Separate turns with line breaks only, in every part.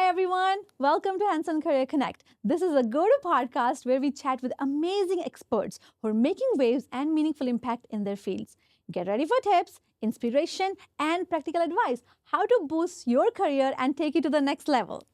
Hi, everyone. Welcome to Hanson Career Connect. This is a go-to podcast where we chat with amazing experts who are making waves and meaningful impact in their fields. Get ready for tips, inspiration, and practical advice how to boost your career and take you to the next level.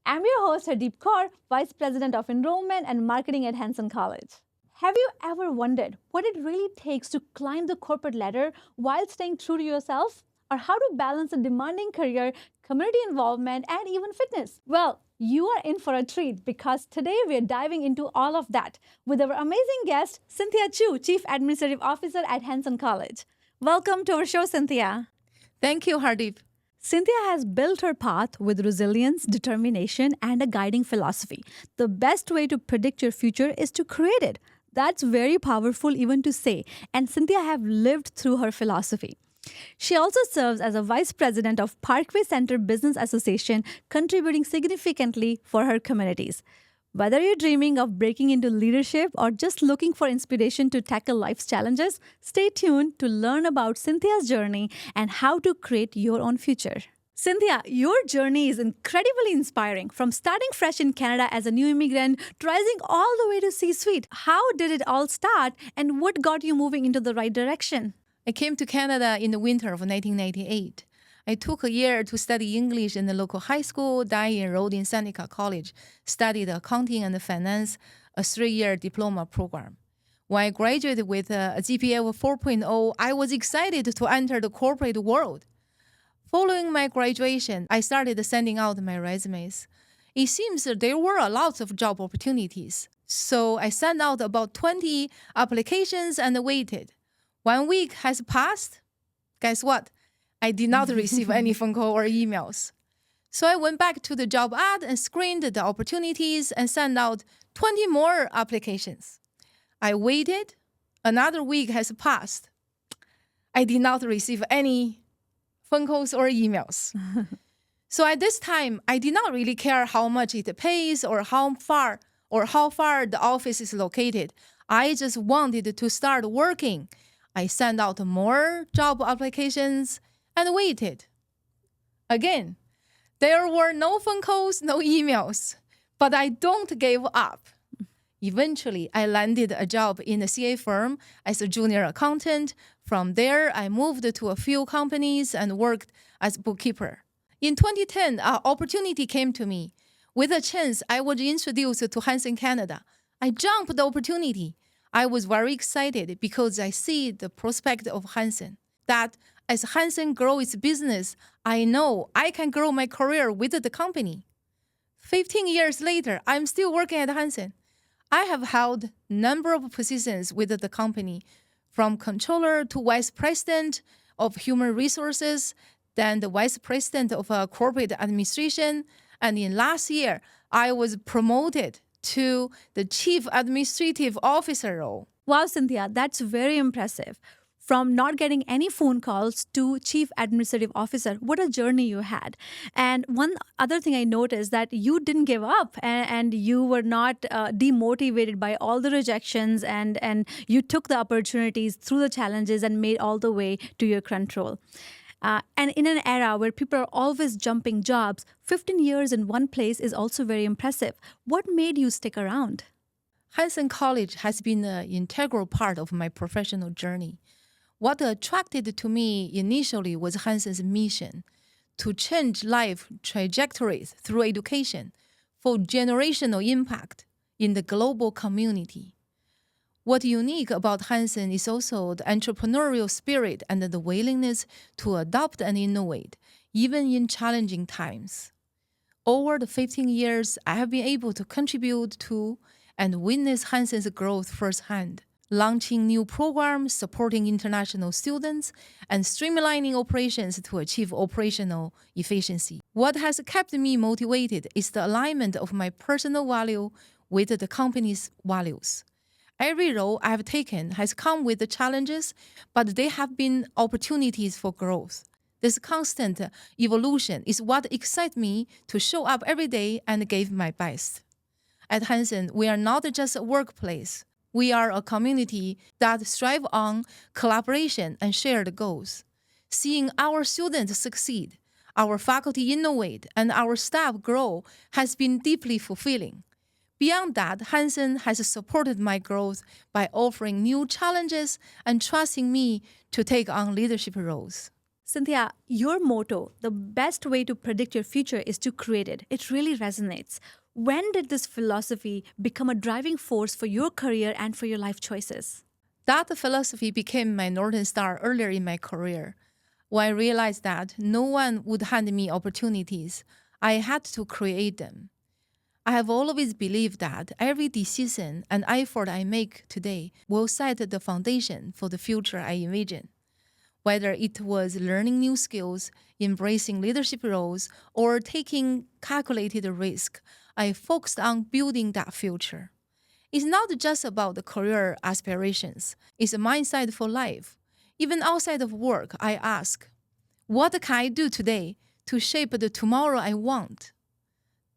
I'm your host, Hardeep Kaur, Vice President of Enrollment and Marketing at Hanson College. Have you ever wondered what it really takes to climb the corporate ladder while staying true to yourself? Or how to balance a demanding career, community involvement, and even fitness? Well, you are in for a treat because today we're diving into all of that with our amazing guest, Cynthia Chu, Chief Administrative Officer at Hanson College. Welcome to our show, Cynthia.
Thank you, Hardeep.
Cynthia has built her path with resilience, determination, and a guiding philosophy. The best way to predict your future is to create it. That's very powerful even to say, and Cynthia have lived through her philosophy. She also serves as a vice president of Parkway Center Business Association, contributing significantly for her communities. Whether you're dreaming of breaking into leadership or just looking for inspiration to tackle life's challenges, stay tuned to learn about Cynthia's journey and how to create your own future. Cynthia, your journey is incredibly inspiring. From starting fresh in Canada as a new immigrant to rising all the way to C-suite. How did it all start and what got you moving into the right direction?
I came to Canada in the winter of 1998. I took a year to study English in the local high school. Then I enrolled in Cynthia College, studied accounting and finance, a 3-year diploma program. When I graduated with a GPA of 4.0, I was excited to enter the corporate world. Following my graduation, I started sending out my resumes. It seems there were a lot of job opportunities. So I sent out about 20 applications and waited. 1 week has passed. Guess what? I did not receive any phone call or emails. So I went back to the job ad and screened the opportunities and sent out 20 more applications. I waited. Another week has passed. I did not receive any phone calls or emails. So at this time, I did not really care how much it pays or how far the office is located. I just wanted to start working. I sent out more job applications and waited. Again, there were no phone calls, no emails, but I don't give up. Eventually, I landed a job in a CA firm as a junior accountant. From there, I moved to a few companies and worked as bookkeeper. In 2010, an opportunity came to me. With a chance, I was introduced to Hanson Canada. I jumped the opportunity. I was very excited because I see the prospect of Hanson. That as Hanson grows its business, I know I can grow my career with the company. 15 years later, I'm still working at Hanson. I have held a number of positions with the company, from controller to vice president of human resources, then the vice president of corporate administration, and in last year, I was promoted to the Chief Administrative Officer role.
Wow, Cynthia, that's very impressive. From not getting any phone calls to Chief Administrative Officer, what a journey you had. And one other thing I noticed that you didn't give up and you were not demotivated by all the rejections and you took the opportunities through the challenges and made all the way to your current role. And in an era where people are always jumping jobs, 15 years in one place is also very impressive. What made you stick around?
Hanson College has been an integral part of my professional journey. What attracted to me initially was Hanson's mission to change life trajectories through education for generational impact in the global community. What's unique about Hanson is also the entrepreneurial spirit and the willingness to adopt and innovate, even in challenging times. Over the 15 years, I have been able to contribute to and witness Hanson's growth firsthand, launching new programs, supporting international students, and streamlining operations to achieve operational efficiency. What has kept me motivated is the alignment of my personal value with the company's values. Every role I have taken has come with the challenges, but they have been opportunities for growth. This constant evolution is what excites me to show up every day and give my best. At Hanson, we are not just a workplace. We are a community that strive on collaboration and shared goals. Seeing our students succeed, our faculty innovate, and our staff grow has been deeply fulfilling. Beyond that, Hanson has supported my growth by offering new challenges and trusting me to take on leadership roles.
Cynthia, your motto, the best way to predict your future is to create it. It really resonates. When did this philosophy become a driving force for your career and for your life choices?
That philosophy became my Northern Star earlier in my career. When I realized that no one would hand me opportunities, I had to create them. I have always believed that every decision and effort I make today will set the foundation for the future I envision. Whether it was learning new skills, embracing leadership roles, or taking calculated risk, I focused on building that future. It's not just about the career aspirations, it's a mindset for life. Even outside of work, I ask, what can I do today to shape the tomorrow I want?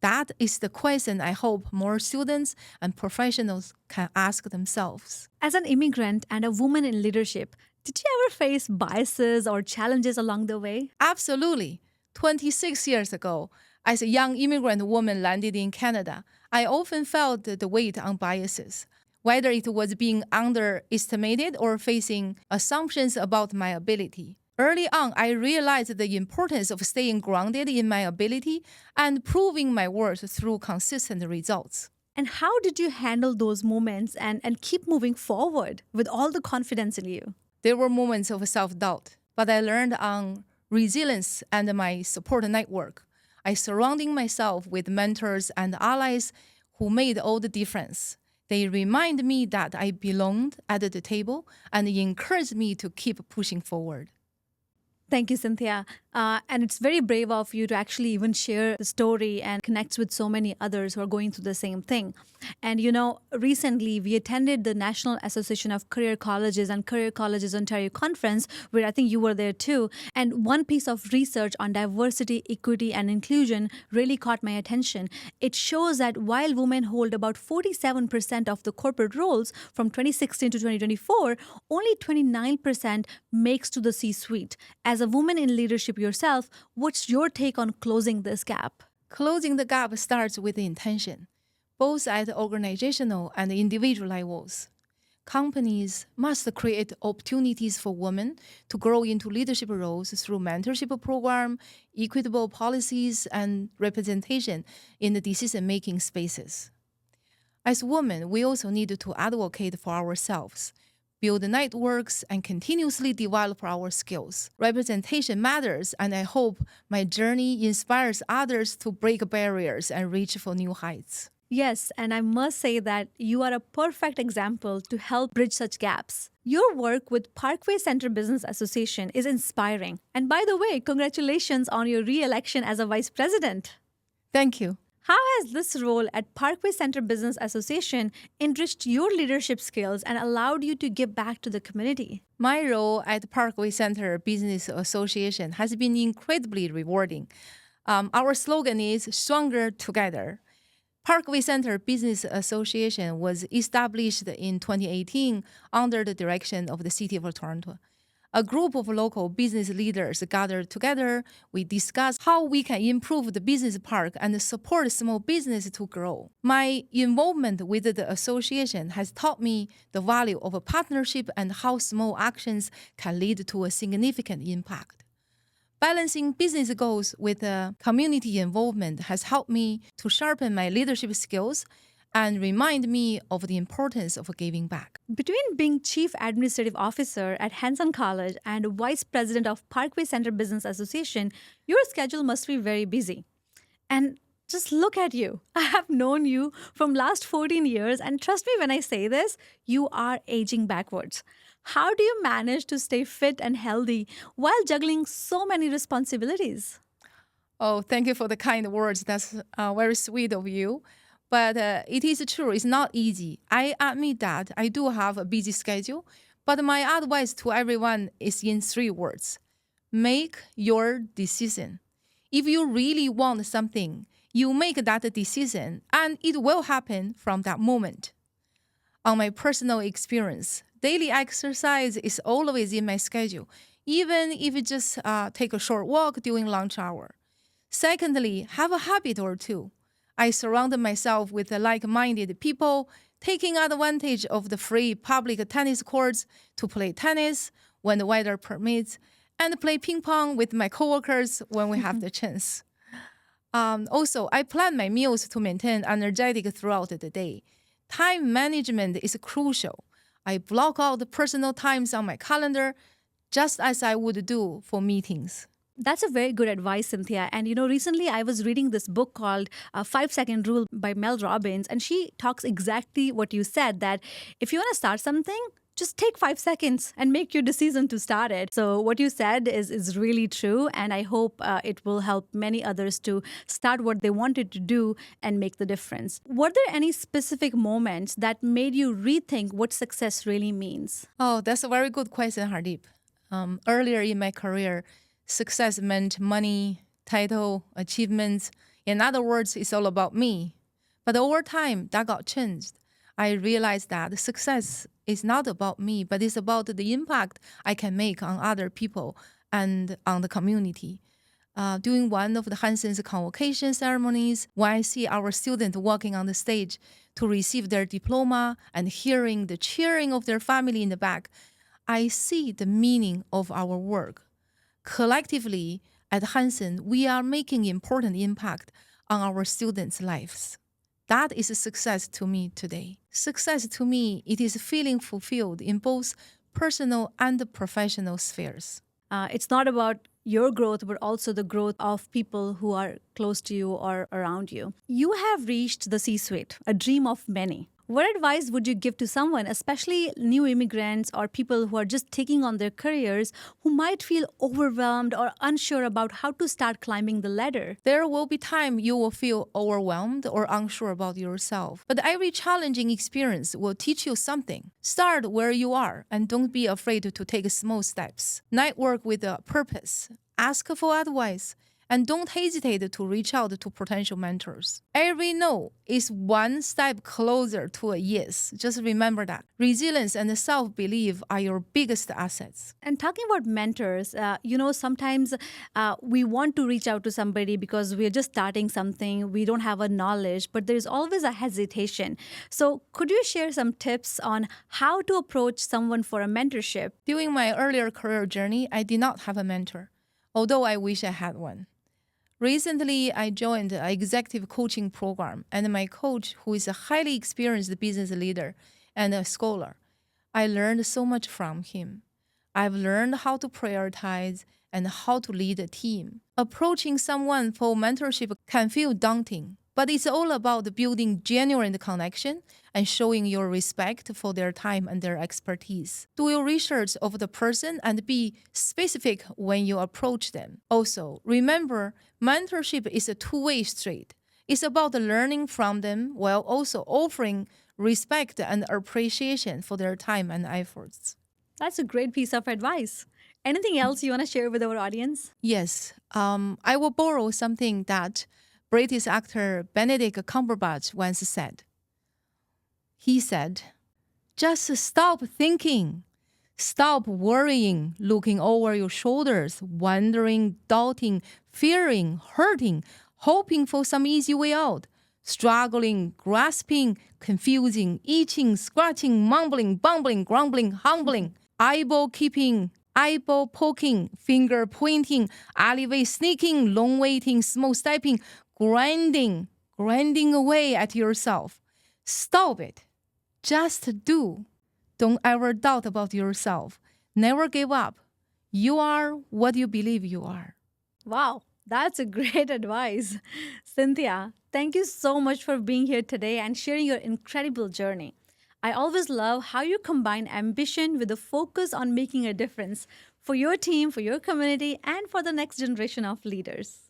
That is the question I hope more students and professionals can ask themselves.
As an immigrant and a woman in leadership, did you ever face biases or challenges along the way?
Absolutely. 26 years ago, as a young immigrant woman landed in Canada, I often felt the weight on biases, whether it was being underestimated or facing assumptions about my ability. Early on, I realized the importance of staying grounded in my ability and proving my worth through consistent results.
And how did you handle those moments and keep moving forward with all the confidence in you?
There were moments of self-doubt, but I learned on resilience and my support network. I surrounded myself with mentors and allies who made all the difference. They remind me that I belonged at the table and encouraged me to keep pushing forward.
Thank you, Cynthia. And it's very brave of you to actually even share the story and connect with so many others who are going through the same thing. And recently we attended the National Association of Career Colleges and Career Colleges Ontario conference, where I think you were there too. And one piece of research on diversity, equity, and inclusion really caught my attention. It shows that while women hold about 47% of the corporate roles from 2016 to 2024, only 29% makes to the C-suite. As a woman in leadership yourself, what's your take on closing this gap?
Closing the gap starts with intention, both at organizational and individual levels. Companies must create opportunities for women to grow into leadership roles through mentorship program, equitable policies, and representation in the decision-making spaces. As women, we also need to advocate for ourselves, build networks, and continuously develop our skills. Representation matters, and I hope my journey inspires others to break barriers and reach for new heights.
Yes, and I must say that you are a perfect example to help bridge such gaps. Your work with Parkway Center Business Association is inspiring. And by the way, congratulations on your re-election as a vice president.
Thank you.
How has this role at Parkway Center Business Association enriched your leadership skills and allowed you to give back to the community?
My role at Parkway Center Business Association has been incredibly rewarding. Our slogan is Stronger Together. Parkway Center Business Association was established in 2018 under the direction of the City of Toronto. A group of local business leaders gathered together. We discussed how we can improve the business park and support small business to grow. My involvement with the association has taught me the value of a partnership and how small actions can lead to a significant impact. Balancing business goals with community involvement has helped me to sharpen my leadership skills and remind me of the importance of giving back.
Between being Chief Administrative Officer at Hanson College and Vice President of Parkway Center Business Association, your schedule must be very busy. And just look at you. I have known you from last 14 years, and trust me when I say this, you are aging backwards. How do you manage to stay fit and healthy while juggling so many responsibilities?
Oh, thank you for the kind words. That's very sweet of you. But it is true, it's not easy. I admit that I do have a busy schedule, but my advice to everyone is in 3 words. Make your decision. If you really want something, you make that decision, and it will happen from that moment. On my personal experience, daily exercise is always in my schedule, even if it just take a short walk during lunch hour. Secondly, have a habit or two. I surround myself with like-minded people, taking advantage of the free public tennis courts to play tennis when the weather permits, and play ping pong with my coworkers when we have the chance. Also, I plan my meals to maintain energetic throughout the day. Time management is crucial. I block out the personal times on my calendar, just as I would do for meetings.
That's a very good advice, Cynthia. And recently I was reading this book called 5 Second Rule by Mel Robbins, and she talks exactly what you said, that if you want to start something, just take 5 seconds and make your decision to start it. So what you said is really true, and I hope it will help many others to start what they wanted to do and make the difference. Were there any specific moments that made you rethink what success really means?
Oh, that's a very good question, Hardeep. Earlier in my career, success meant money, title, achievements. In other words, it's all about me. But over time, that got changed. I realized that success is not about me, but it's about the impact I can make on other people and on the community. During one of the Hanson's convocation ceremonies, when I see our students walking on the stage to receive their diploma and hearing the cheering of their family in the back, I see the meaning of our work. Collectively, at Hanson, we are making important impact on our students' lives. That is a success to me today. Success to me, it is feeling fulfilled in both personal and professional spheres.
It's not about your growth, but also the growth of people who are close to you or around you. You have reached the C-suite, a dream of many. What advice would you give to someone, especially new immigrants or people who are just taking on their careers, who might feel overwhelmed or unsure about how to start climbing the ladder?
There will be time you will feel overwhelmed or unsure about yourself. But every challenging experience will teach you something. Start where you are and don't be afraid to take small steps. Network with a purpose. Ask for advice. And don't hesitate to reach out to potential mentors. Every no is one step closer to a yes. Just remember that. Resilience and self-belief are your biggest assets.
And talking about mentors, sometimes we want to reach out to somebody because we're just starting something, we don't have a knowledge, but there's always a hesitation. So could you share some tips on how to approach someone for a mentorship?
During my earlier career journey, I did not have a mentor, although I wish I had one. Recently, I joined an executive coaching program, and my coach, who is a highly experienced business leader and a scholar, I learned so much from him. I've learned how to prioritize and how to lead a team. Approaching someone for mentorship can feel daunting, but it's all about building genuine connection and showing your respect for their time and their expertise. Do your research of the person and be specific when you approach them. Also, remember, mentorship is a two-way street. It's about learning from them while also offering respect and appreciation for their time and efforts.
That's a great piece of advice. Anything else you want to share with our audience?
Yes, I will borrow something that British actor Benedict Cumberbatch once said. He said, "Just stop thinking. Stop worrying, looking over your shoulders, wondering, doubting, fearing, hurting, hoping for some easy way out, struggling, grasping, confusing, itching, scratching, mumbling, bumbling, grumbling, humbling, eyeball keeping, eyeball poking, finger pointing, alleyway sneaking, long waiting, small stepping, grinding away at yourself. Stop it. Just do. Don't ever doubt about yourself. Never give up. You are what you believe you are."
Wow, that's a great advice. Cynthia, thank you so much for being here today and sharing your incredible journey. I always love how you combine ambition with a focus on making a difference for your team, for your community, and for the next generation of leaders.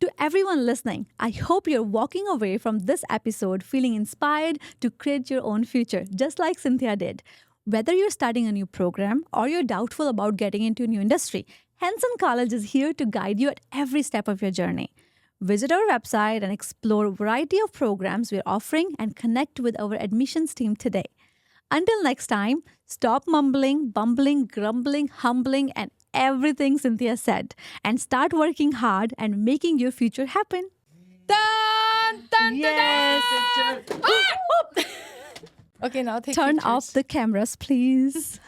To everyone listening, I hope you're walking away from this episode feeling inspired to create your own future, just like Cynthia did. Whether you're starting a new program or you're doubtful about getting into a new industry, Hanson College is here to guide you at every step of your journey. Visit our website and explore a variety of programs we're offering and connect with our admissions team today. Until next time, stop mumbling, bumbling, grumbling, humbling, and everything Cynthia said and start working hard and making your future happen.
Dun, dun,
Yes,
dun, dun. Okay, now take
Turn
pictures.
off the cameras, please.